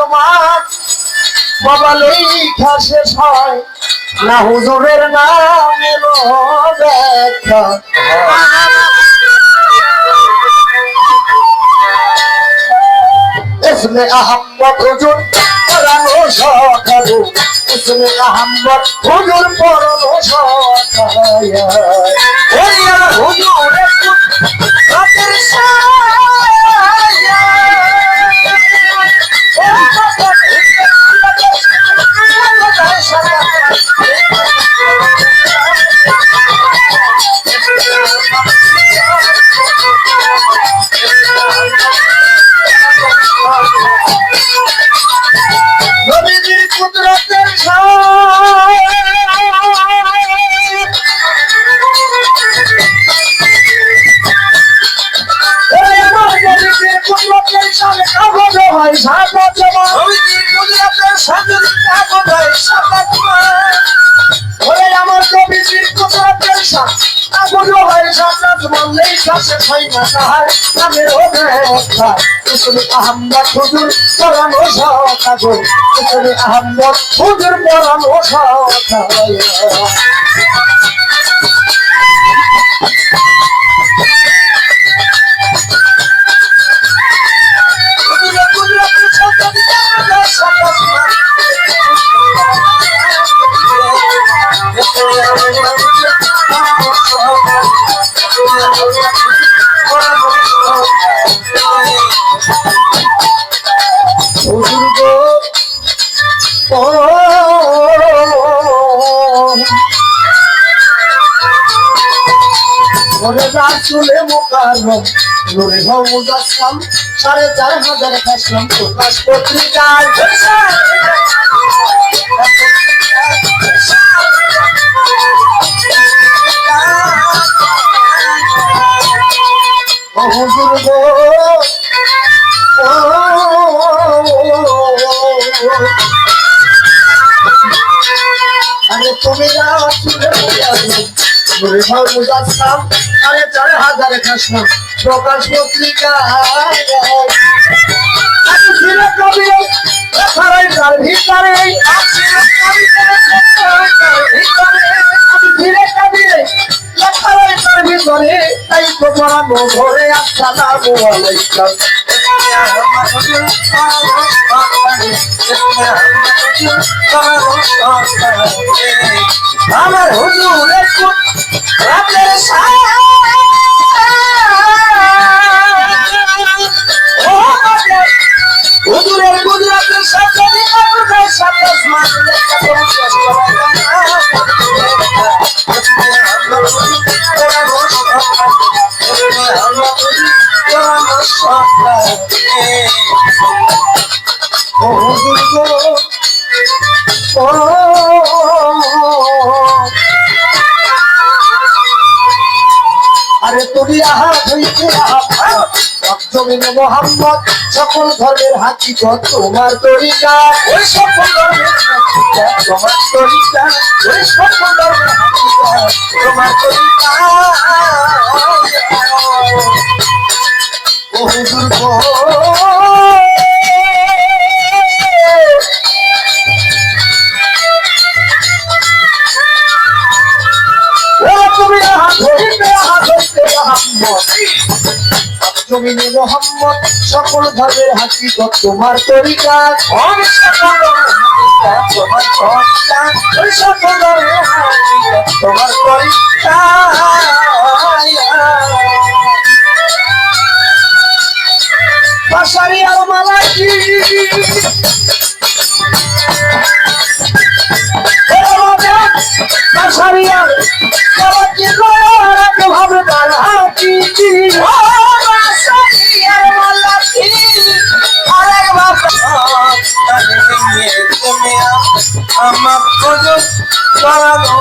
আমার বাবা লেখা শেষ হয় না হুজুরের নামের ব্যাখ্যা इसमें अहम्मद हुजूर परानो शौकाबू इसमें अहम्मद हुजूर परानो शौकाया ओ या हुजूर रातेर साया নবীজির কুদরতের সাথে কাগজ হয় সাদা জমা নবীজির কুদরতের সাথে কাগজ হয় সাদা জমা ওরে আমার নবীজির কুদরতের সাথে কাগজ হয় সাদা জমা লেখা শেষ হয় না তাহার নামের ব্যাখ্যা इसमें अहम्मद हुजूर परानो शौकाबू इसमें अहम्मद हुजूर परानो शौकाया রাসূলে মুকাররম নূরে মুজাসসাম ৪৫০০ খাসলাম প্রকাশ পত্রিকায় হুজুর গো আরে তুমি রাসূলে মুকাররম নূরে মুজাসসাম ৪৫০০ খাসলাম প্রকাশ পত্রিকায় আমি ছিল কবি লেখার ভিতরে আমি ছিল কবি লেখার ভিতরে তাই তো পড়ানো ঘরে আসসালামু আলাইকুম আমার হুজুরের রাতের সায়া হুজুরের গুজরাতের সাথে আরে তুমি আহা হইতে জমিনে মোহাম্মদ সকল ধর্মের হাকিকত তোমার তরিকা ওই সকল ধর্মের হাকিকত তোমার তরিকা ওই সকল ধর্মের হাকিকত তোমার তরিকা ও হুজুর গো তুমি আহা হইতে মোহাম্মদ জমিনে মোহাম্মদ সকল ধর্মের হাকিকত তোমার তরিকা তোমার সকল ধর্মের হাকিকত তোমার তরিকা পাশারি আর মালাকি পাশারি আর মালাকি ভাবে তার হাকি আমার প্রযোগ করানো